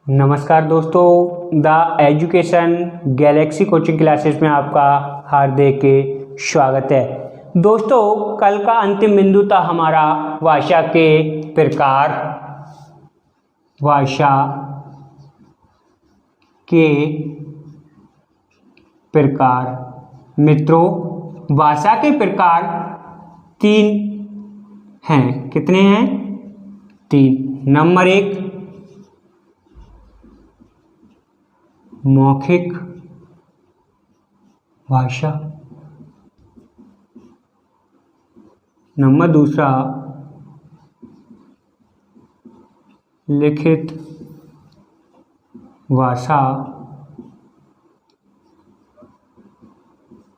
नमस्कार दोस्तों, the education Galaxy coaching classes में आपका हार्दिक स्वागत है। दोस्तों, कल का अंतिम बिंदु था हमारा भाषा के प्रकार। भाषा के प्रकार मित्रों, भाषा के प्रकार 3 हैं। कितने हैं? 3। नंबर 1 मौखिक भाषा। नंबर 2 लिखित भाषा।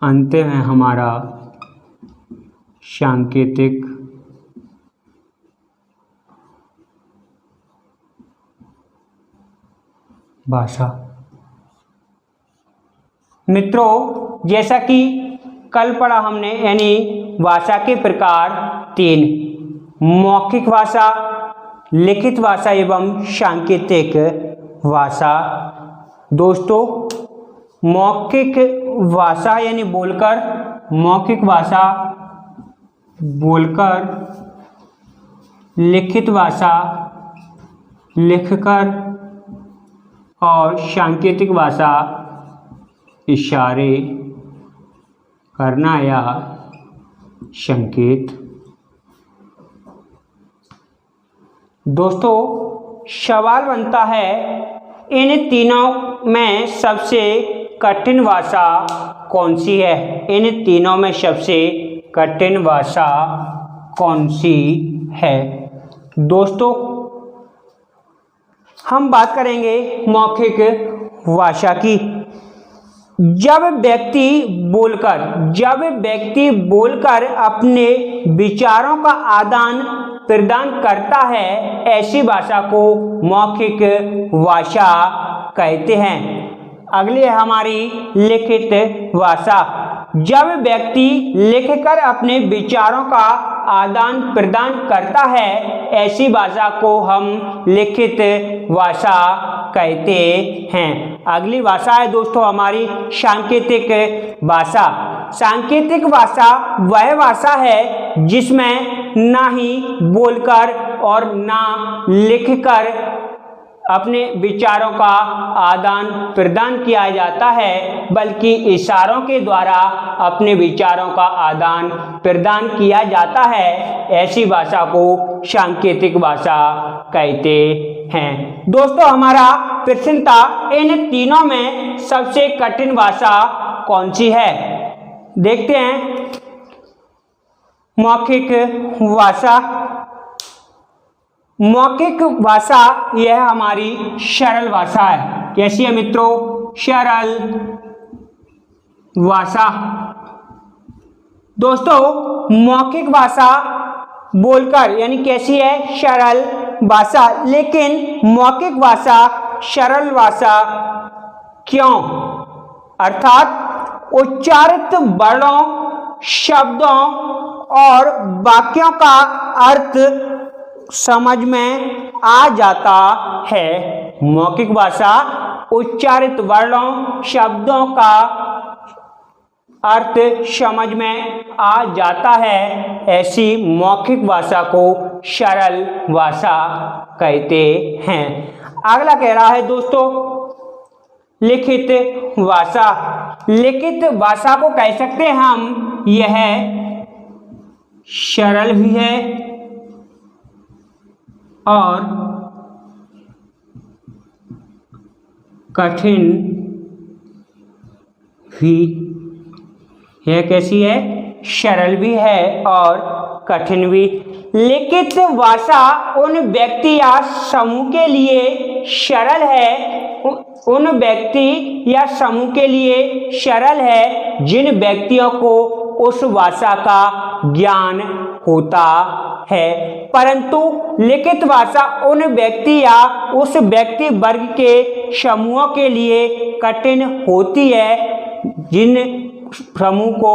अंतिम है हमारा सांकेतिक भाषा। मित्रों, जैसा कि कल पढ़ा हमने, यानी भाषा के प्रकार 3: मौखिक भाषा, लिखित भाषा एवं सांकेतिक भाषा। दोस्तों, मौखिक भाषा यानी बोलकर, मौखिक भाषा बोलकर, लिखित भाषा लिखकर और सांकेतिक भाषा इशारे करना या संकेत। दोस्तों, सवाल बनता है, इन तीनों में सबसे कठिन भाषा कौन सी है? इन तीनों में सबसे कठिन भाषा कौन सी है? दोस्तों, हम बात करेंगे मौखिक भाषा की। जब व्यक्ति बोलकर अपने विचारों का आदान प्रदान करता है, ऐसी भाषा को मौखिक भाषा कहते हैं। अगली है हमारी लिखित भाषा। जब व्यक्ति लिखकर अपने विचारों का आदान प्रदान करता है, ऐसी भाषा को हम लिखित भाषा कहते हैं। अगली भाषा है दोस्तों हमारी सांकेतिक भाषा। सांकेतिक भाषा वह भाषा है जिसमें ना ही बोलकर और ना लिखकर अपने विचारों का आदान प्रदान किया जाता है, बल्कि इशारों के द्वारा अपने विचारों का आदान प्रदान किया जाता है। ऐसी भाषा को सांकेतिक भाषा कहते हैं। दोस्तों, हमारा प्रश्न था, इन तीनों में सबसे कठिन भाषा कौन सी है? देखते हैं। मौखिक भाषा। मौखिक भाषा यह हमारी सरल भाषा है। कैसी है मित्रों? सरल भाषा। दोस्तों, मौखिक भाषा बोलकर, यानी कैसी है? सरल भाषा। लेकिन मौखिक भाषा सरल भाषा क्यों? अर्थात उच्चारित वर्णों, शब्दों और वाक्यों का अर्थ समझ में आ जाता है। मौखिक भाषा उच्चारित वर्णों, शब्दों का अर्थ समझ में आ जाता है। ऐसी मौखिक भाषा को सरल भाषा कहते हैं। अगला कह रहा है दोस्तों, लिखित भाषा। लिखित भाषा को कह सकते हैं हम, यह सरल भी है और कठिन भी। यह कैसी है? सरल भी है और कठिन भी। लिखित भाषा उन व्यक्ति या समूह के लिए सरल है, उन व्यक्ति या समूह के लिए सरल है जिन व्यक्तियों को उस भाषा का ज्ञान होता है। परंतु लिखित भाषा उन व्यक्ति या उस व्यक्ति वर्ग के समूहों के लिए कठिन होती है जिन समूह को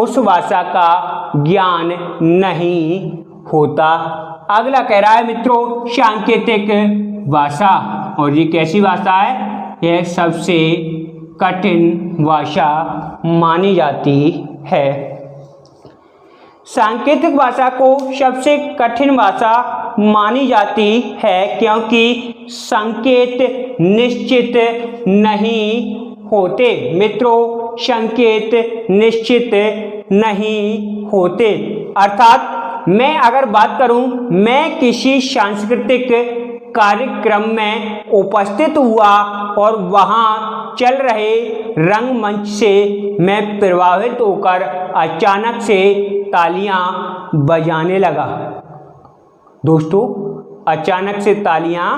उस भाषा का ज्ञान नहीं होता। अगला कह रहा है मित्रों सांकेतिक भाषा। और ये कैसी भाषा है? यह सबसे कठिन भाषा मानी जाती है। सांकेतिक भाषा को सबसे कठिन भाषा मानी जाती है क्योंकि संकेत निश्चित नहीं होते। मित्रों, संकेत निश्चित नहीं होते, अर्थात मैं अगर बात करूं, मैं किसी सांस्कृतिक कार्यक्रम में उपस्थित हुआ और वहां चल रहे रंगमंच से मैं प्रभावित होकर अचानक से तालियां बजाने लगा। दोस्तों, अचानक से तालियां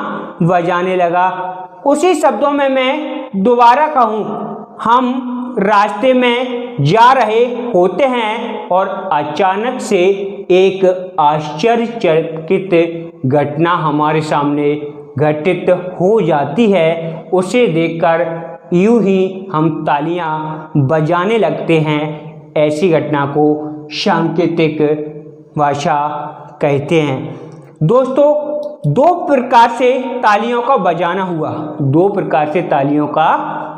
बजाने लगा। उसी शब्दों में मैं दोबारा कहूं, हम रास्ते में जा रहे होते हैं और अचानक से एक आश्चर्यचकित घटना हमारे सामने घटित हो जाती है। उसे देखकर यूं ही हम तालियां बजाने लगते हैं। ऐसी घटना को सांकेतिक भाषा कहते हैं। दोस्तों, दो प्रकार से तालियों का बजाना हुआ, दो प्रकार से तालियों का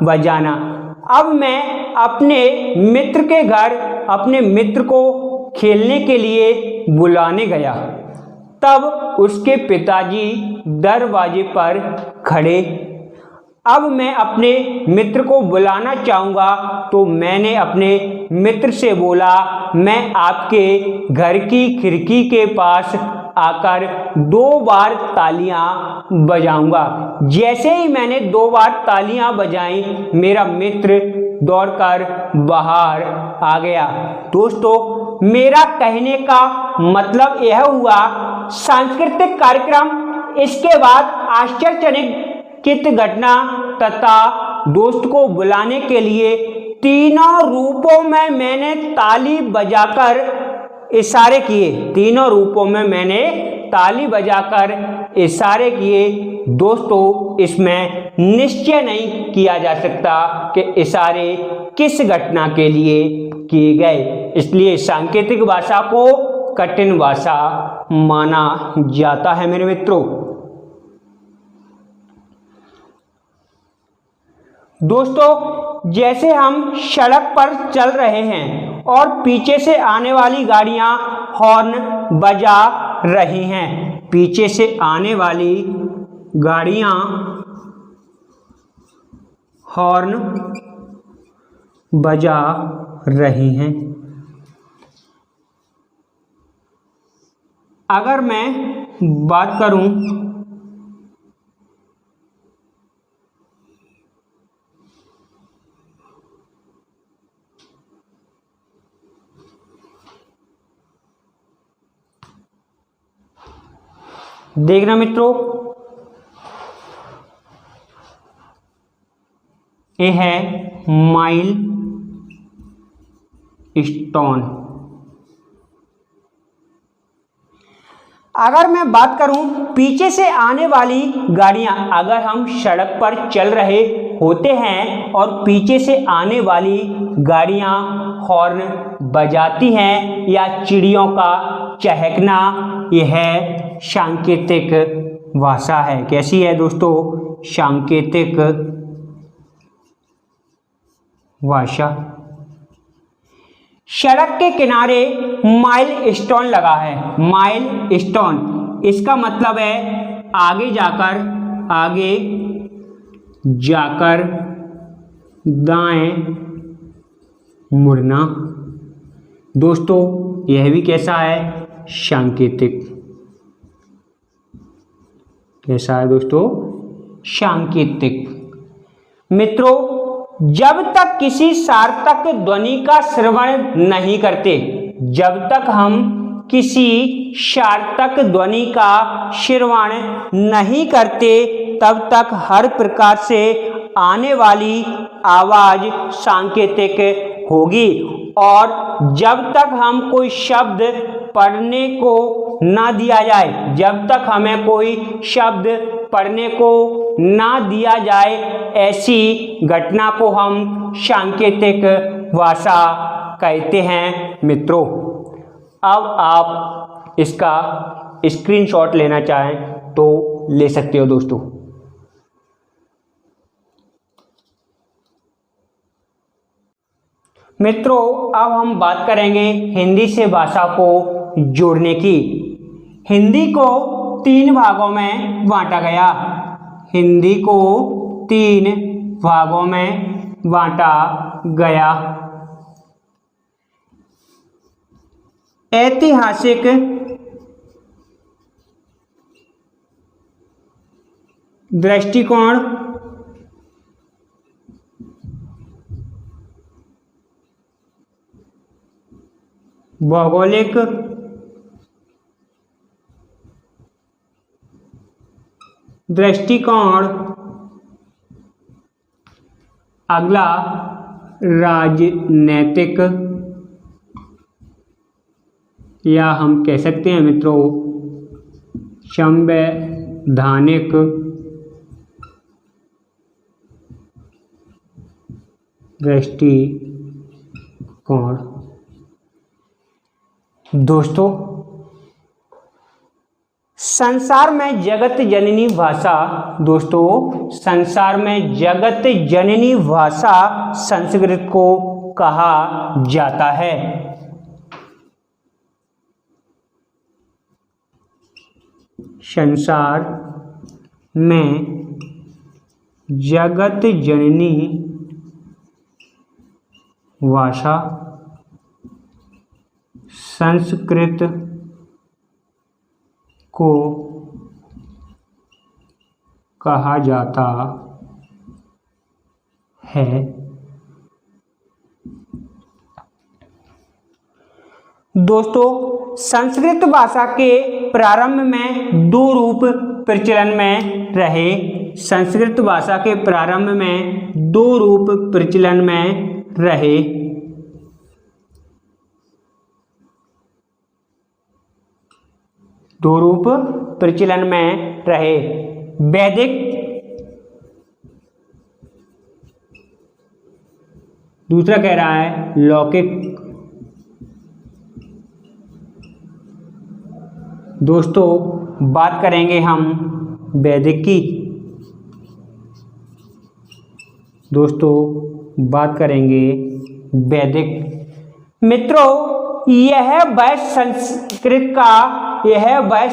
बजाना। अब मैं अपने मित्र के घर अपने मित्र को खेलने के लिए बुलाने गया, तब उसके पिताजी दरवाजे पर खड़े। अब मैं अपने मित्र को बुलाना चाहूँगा तो मैंने अपने मित्र से बोला, मैं आपके घर की खिड़की के पास आकर 2 बार तालियां बजाऊंगा। जैसे ही मैंने 2 बार तालियां बजाई, मेरा मित्र दौड़कर बाहर आ गया। दोस्तों, मेरा कहने का मतलब यह हुआ, सांस्कृतिक कार्यक्रम, इसके बाद आश्चर्यचकित घटना तथा दोस्त को बुलाने के लिए तीनों रूपों में मैंने ताली बजाकर इशारे किए। तीनों रूपों में मैंने ताली बजाकर इशारे किए। दोस्तों, इसमें निश्चय नहीं किया जा सकता कि इशारे किस घटना के लिए किए गए, इसलिए सांकेतिक भाषा को कठिन भाषा माना जाता है। मेरे मित्रों, दोस्तों, जैसे हम सड़क पर चल रहे हैं और पीछे से आने वाली गाड़ियां हॉर्न बजा रही हैं, पीछे से आने वाली गाड़ियां हॉर्न बजा रही हैं। अगर मैं बात करूं देखना मित्रों, ये है माइल स्टोन। अगर मैं बात करूं पीछे से आने वाली गाड़ियां, अगर हम सड़क पर चल रहे होते हैं और पीछे से आने वाली गाड़ियां हॉर्न बजाती हैं या चिड़ियों का चहकना, यह सांकेतिक भाषा है। कैसी है दोस्तों? सांकेतिक भाषा। सड़क के किनारे माइल स्टोन लगा है। माइल स्टोन, इसका मतलब है आगे जाकर दाएं मुड़ना। दोस्तों, यह भी कैसा है? सांकेतिक। कैसा है दोस्तों? सांकेतिक। मित्रों, जब तक किसी सार्थक ध्वनि का श्रवण नहीं करते, जब तक हम किसी सार्थक ध्वनि का श्रवण नहीं करते, तब तक हर प्रकार से आने वाली आवाज सांकेतिक होगी। और जब तक हम कोई शब्द पढ़ने को ना दिया जाए, जब तक हमें कोई शब्द पढ़ने को ना दिया जाए, ऐसी घटना को हम सांकेतिक भाषा कहते हैं। मित्रों, अब आप इसका स्क्रीनशॉट लेना चाहें तो ले सकते हो दोस्तों। मित्रों अब हम बात करेंगे हिंदी से भाषा को जोड़ने की। हिंदी को 3 भागों में बांटा गया। हिंदी को 3 भागों में बांटा गया। ऐतिहासिक, दृष्टिकोण, भौगोलिक, दृष्टिकोण, अगला राजनैतिक, या हम कह सकते हैं मित्रों संवैधानिक दृष्टिकोण। दोस्तों संसार में जगत जननी भाषा, दोस्तों संसार में जगत जननी भाषा संस्कृत को कहा जाता है। संसार में जगत जननी भाषा संस्कृत को कहा जाता है। दोस्तों संस्कृत भाषा के प्रारंभ में 2 रूप प्रचलन में रहे। संस्कृत भाषा के प्रारंभ में 2 रूप प्रचलन में रहे। दो रूप प्रचलन में रहे। वैदिक, दूसरा कह रहा है लौकिक। दोस्तों बात करेंगे हम वैदिक की। दोस्तों बात करेंगे वैदिक। मित्रों यह वह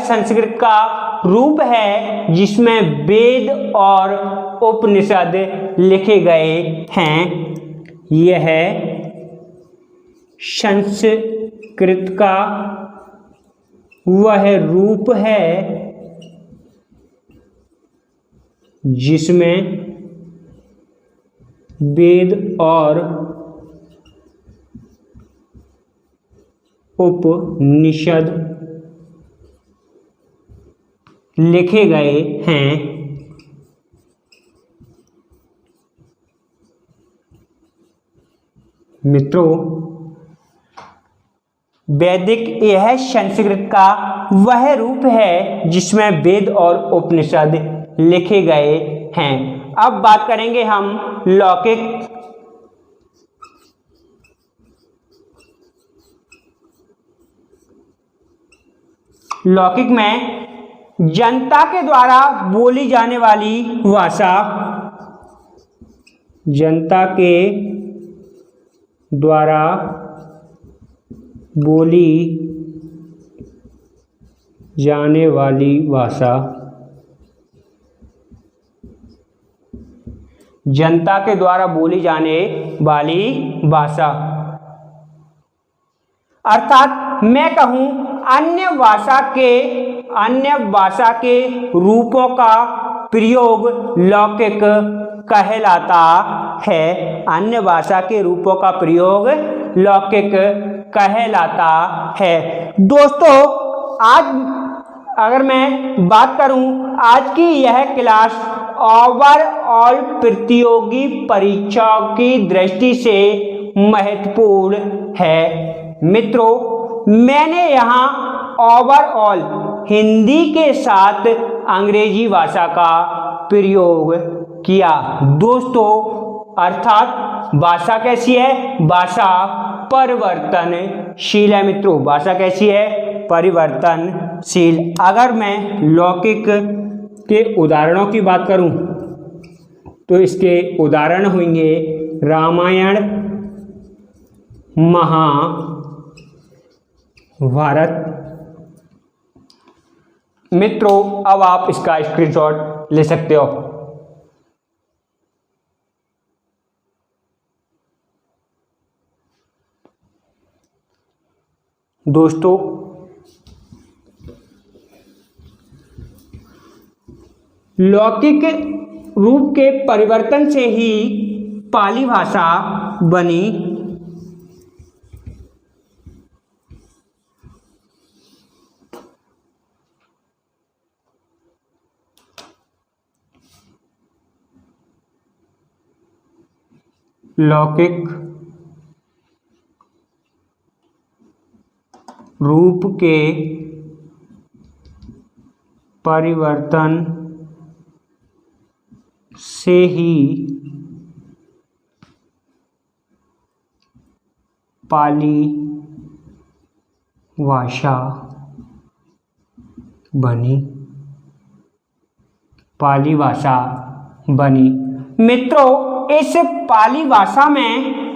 संस्कृत का रूप है जिसमें वेद और उपनिषद लिखे गए हैं। यह संस्कृत का वह रूप है जिसमें वेद और उपनिषद लिखे गए हैं। मित्रों वैदिक यह संस्कृत का वह रूप है जिसमें वेद और उपनिषद लिखे गए हैं। अब बात करेंगे हम लौकिक। लौकिक में जनता के द्वारा बोली जाने वाली भाषा, जनता के द्वारा बोली जाने वाली भाषा, जनता के द्वारा बोली जाने वाली भाषा, अर्थात मैं कहूं अन्य भाषा के रूपों का प्रयोग लौकिक कहलाता है। अन्य भाषा के रूपों का प्रयोग लौकिक कहलाता है। दोस्तों आज अगर मैं बात करूं, आज की यह क्लास ओवरऑल प्रतियोगी परीक्षाओं की दृष्टि से महत्वपूर्ण है। मित्रों मैंने यहाँ ओवरऑल हिंदी के साथ अंग्रेजी भाषा का प्रयोग किया। दोस्तों अर्थात भाषा कैसी है? भाषा परिवर्तनशील है। मित्रों भाषा कैसी है? परिवर्तनशील। अगर मैं लौकिक के उदाहरणों की बात करूं तो इसके उदाहरण होंगे रामायण, महाभारत। मित्रों अब आप इसका स्क्रीनशॉट ले सकते हो। दोस्तों लौकिक रूप के परिवर्तन से ही पाली भाषा बनी। लौकिक रूप के परिवर्तन से ही पाली भाषा बनी। पाली भाषा बनी। मित्रों इस पाली भाषा में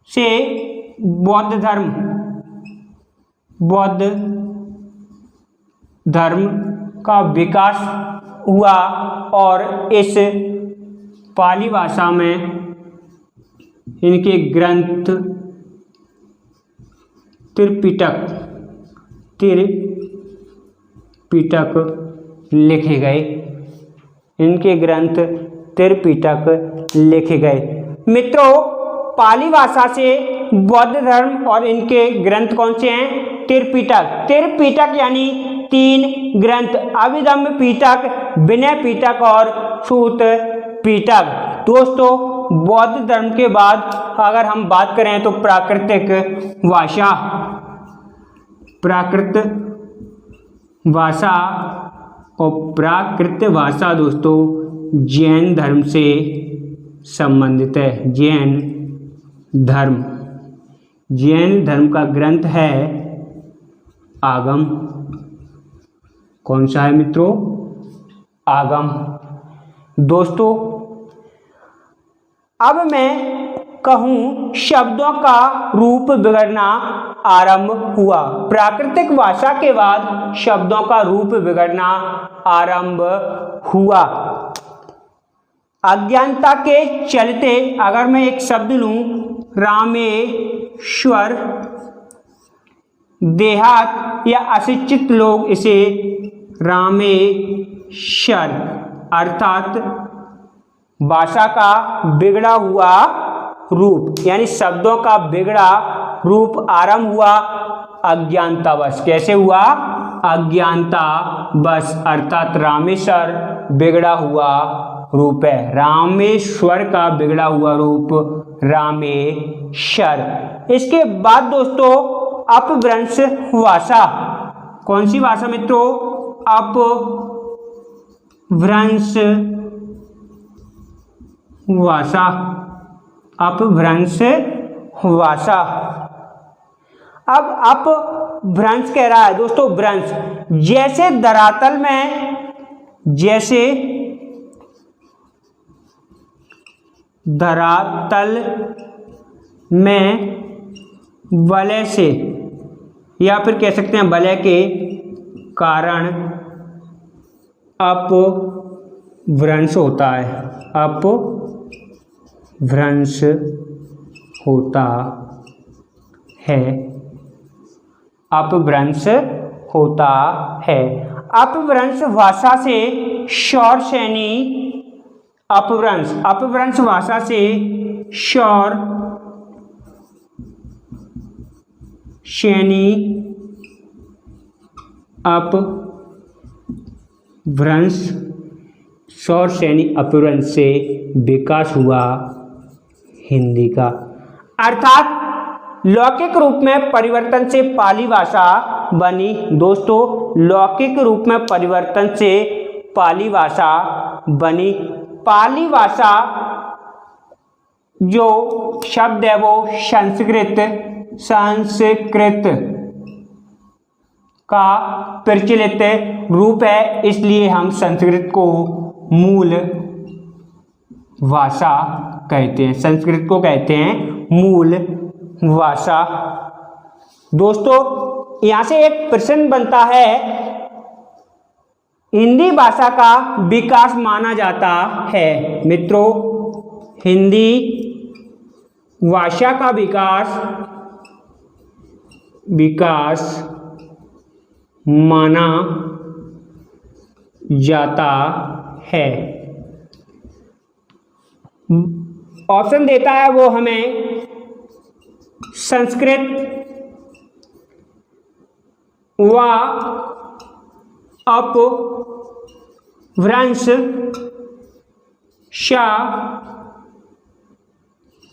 से बौद्ध धर्म का विकास हुआ और इस पाली भाषा में इनके ग्रंथ त्रिपिटक लिखे गए। इनके ग्रंथ त्रिपिटक लिखे गए। मित्रों पाली भाषा से बौद्ध धर्म और इनके ग्रंथ कौन से हैं? त्रिपिटक यानी 3 ग्रंथ, अभिधम्म पिटक, विनय पिटक और सूत पिटक। दोस्तों बौद्ध धर्म के बाद अगर हम बात करें तो प्राकृत भाषा दोस्तों जैन धर्म से संबंधित है। जैन धर्म का ग्रंथ है आगम। कौन सा है मित्रों? आगम। दोस्तों अब मैं कहूं शब्दों का रूप बिगड़ना आरंभ हुआ। प्राकृतिक भाषा के बाद शब्दों का रूप बिगड़ना आरंभ हुआ। अज्ञानता के चलते अगर मैं एक शब्द लूं रामेश्वर, देहात या अशिक्षित लोग इसे रामेश्वर अर्थात भाषा का बिगड़ा हुआ रूप यानी शब्दों का बिगड़ा रूप आरंभ हुआ अज्ञानतावश। कैसे हुआ? अज्ञानतावश अर्थात रामेश्वर बिगड़ा हुआ रूप है। रामेश्वर का बिगड़ा हुआ रूप रामेश्वर। इसके बाद दोस्तों अपभ्रंश भाषा। कौन सी भाषा मित्रों? अपभ्रंश भाषा। अपभ्रंश भाषा। अब अपभ्रंश कह रहा है दोस्तों भ्रंश, जैसे धरातल में वलय से या फिर कह सकते हैं वलय के कारण अपभ्रंश होता है। अपभ्रंश होता है। अपभ्रंश होता है। अपभ्रंश भाषा से शौर श्रेणी अपभ्रंश भाषा से शौर श्रेणी अपभ्रंश से विकास हुआ हिंदी का। अर्थात लौकिक रूप में परिवर्तन से पाली भाषा बनी। दोस्तों लौकिक रूप में परिवर्तन से पाली भाषा बनी। पाली भाषा जो शब्द है वो संस्कृत का प्रचलित रूप है, इसलिए हम संस्कृत को मूल भाषा कहते हैं। संस्कृत को कहते हैं मूल भाषा। दोस्तों यहां से एक प्रश्न बनता है, हिंदी भाषा का विकास माना जाता है। मित्रों हिंदी भाषा का विकास माना जाता है। ऑप्शन देता है वो हमें संस्कृत व अपभ्रंश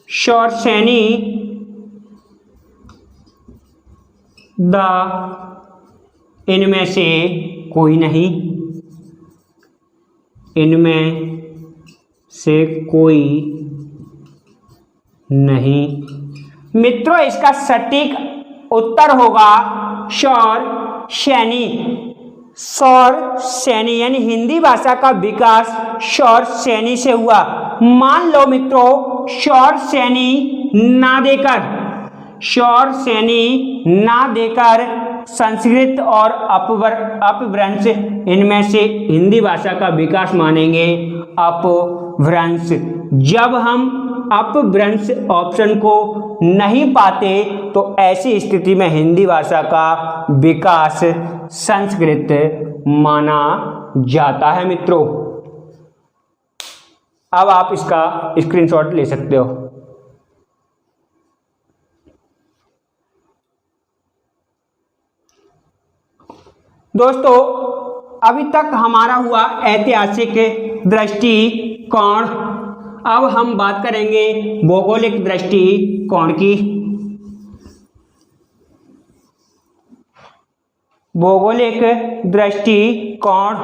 शौरसेनी द इनमें से कोई नहीं, इनमें से कोई नहीं। मित्रों इसका सटीक उत्तर होगा शौरसेनी। शौरसेनी यानी हिंदी भाषा का विकास शौरसेनी से हुआ। मान लो मित्रों शौरसेनी ना देकर संस्कृत और अपभ्रंश इनमें से हिंदी भाषा का विकास मानेंगे अपभ्रंश। जब हम अपभ्रंश ऑप्शन को नहीं पाते तो ऐसी स्थिति में हिंदी भाषा का विकास संस्कृत माना जाता है। मित्रों अब आप इसका स्क्रीनशॉट ले सकते हो। दोस्तों अभी तक हमारा हुआ ऐतिहासिक दृष्टिकोण। अब हम बात करेंगे भौगोलिक दृष्टिकोण की। भौगोलिक दृष्टिकोण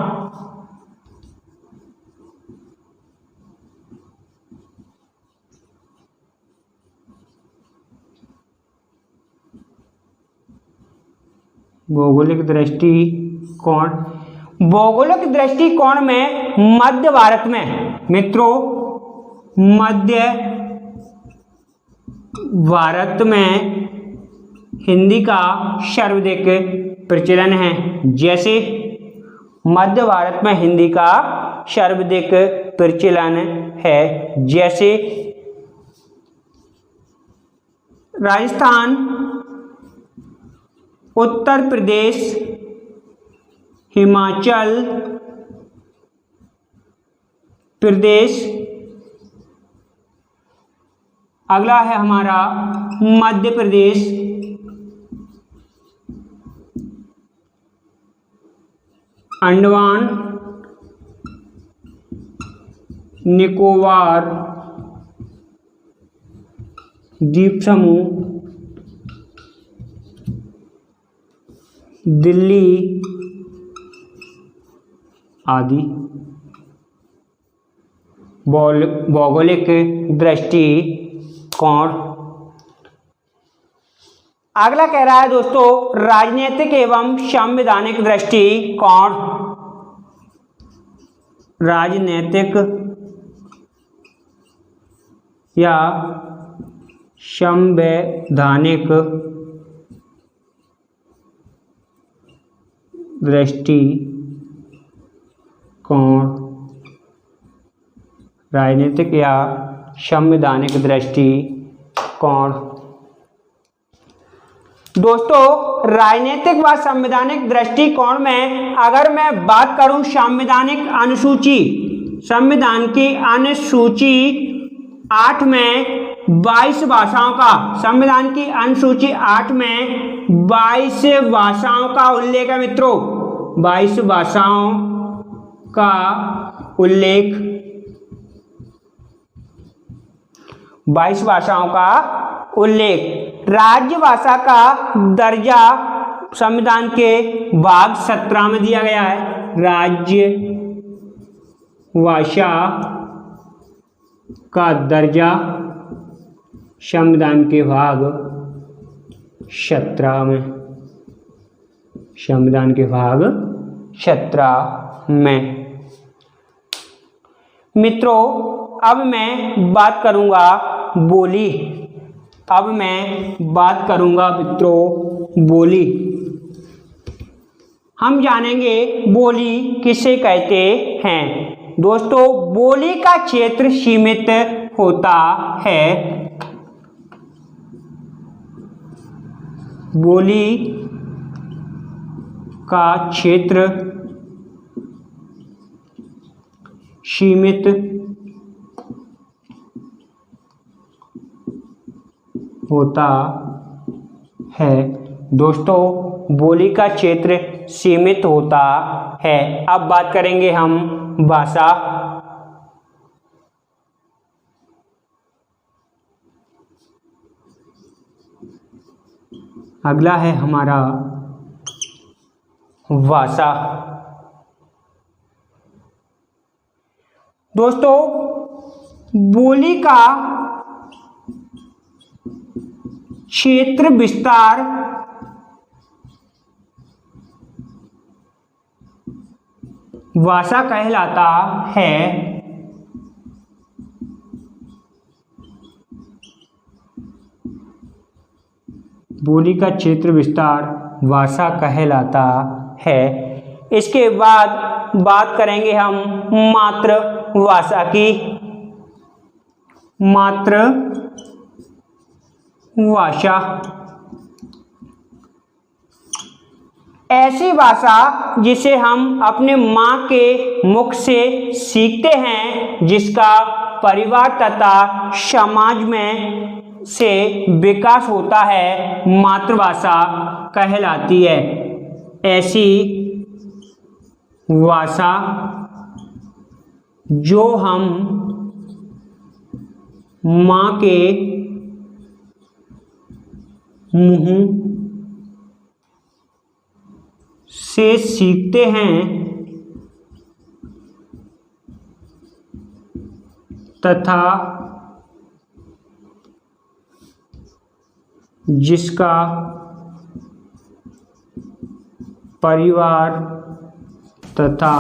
भौगोलिक दृष्टिकोण में मध्य भारत में मित्रों मध्य भारत में हिंदी का सर्वाधिक प्रचलन है। जैसे मध्य भारत में हिंदी का सर्वाधिक प्रचलन है, जैसे राजस्थान, उत्तर प्रदेश, हिमाचल प्रदेश। अगला है हमारा मध्य प्रदेश, अंडमान निकोबार द्वीप समूह, दिल्ली आदि। भौगोलिक दृष्टिकोण। अगला कह रहा है दोस्तों राजनीतिक एवं संवैधानिक दृष्टिकोण। राजनीतिक या संवैधानिक दृष्टिकोण। राजनीतिक या संवैधानिक दृष्टिकोण। दोस्तों राजनीतिक व संवैधानिक दृष्टिकोण में अगर मैं बात करूं संवैधानिक अनुसूची, संविधान की अनुसूची 8 में 22 भाषाओं का, संविधान की अनुसूची 8 में 22 भाषाओं का उल्लेख है। मित्रों 22 भाषाओं का उल्लेख, 22 भाषाओं का उल्लेख। राज्यभाषा का दर्जा संविधान के भाग 17 में दिया गया है। राज्यभाषा का दर्जा संविधान के भाग 17 में, संविधान के भाग 17 में। मित्रों अब मैं बात करूंगा बोली। अब मैं बात करूंगा मित्रों बोली। हम जानेंगे बोली किसे कहते हैं। दोस्तों बोली का क्षेत्र सीमित होता है। बोली का क्षेत्र सीमित होता है। दोस्तों बोली का क्षेत्र सीमित होता है। अब बात करेंगे हम भाषा। अगला है हमारा भाषा। दोस्तों बोली का क्षेत्र विस्तार भाषा कहलाता है। बोली का क्षेत्र विस्तार भाषा कहलाता है। इसके बाद बात करेंगे हम मातृभाषा की। मातृभाषा ऐसी भाषा जिसे हम अपने माँ के मुख से सीखते हैं, जिसका परिवार तथा समाज में से विकास होता है, मातृभाषा कहलाती है। ऐसी भाषा जो हम माँ के मुंह से सीखते हैं तथा जिसका परिवार तथा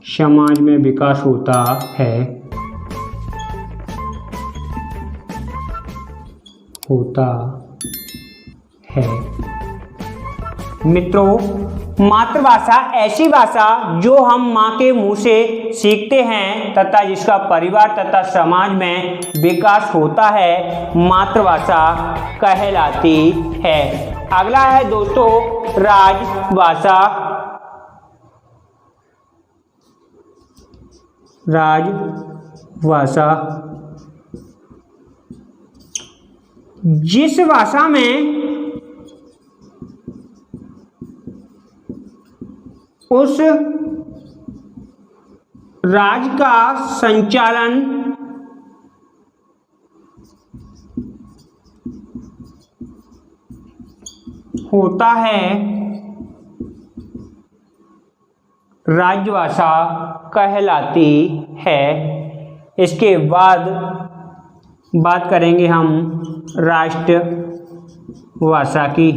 समाज में विकास होता है। मित्रों मातृभाषा ऐसी भाषा जो हम माँ के मुंह से सीखते हैं तथा जिसका परिवार तथा समाज में विकास होता है, मातृभाषा कहलाती है। अगला है दोस्तों राजभाषा। राजभाषा जिस भाषा में उस राज्य का संचालन होता है, राजभाषा कहलाती है। इसके बाद बात करेंगे हम राष्ट्रभाषा की।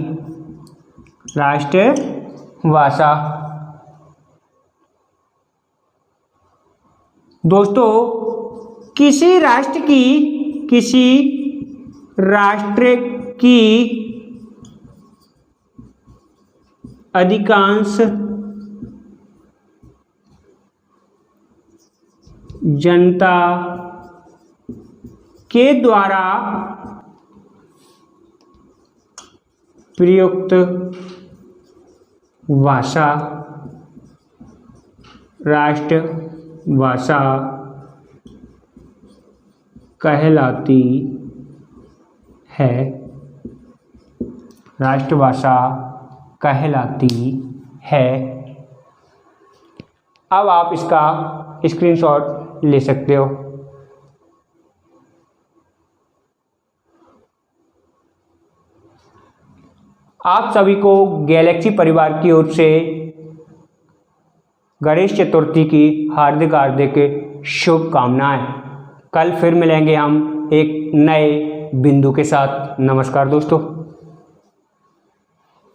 राष्ट्रभाषा दोस्तों किसी राष्ट्र की अधिकांश जनता के द्वारा प्रयुक्त भाषा राष्ट्रभाषा कहलाती है। राष्ट्रभाषा कहलाती है। अब आप इसका स्क्रीनशॉट ले सकते हो। आप सभी को गैलेक्सी परिवार की ओर से गणेश चतुर्थी की हार्दिक हार्दिक शुभकामनाएं। कल फिर मिलेंगे हम एक नए बिंदु के साथ। नमस्कार दोस्तों।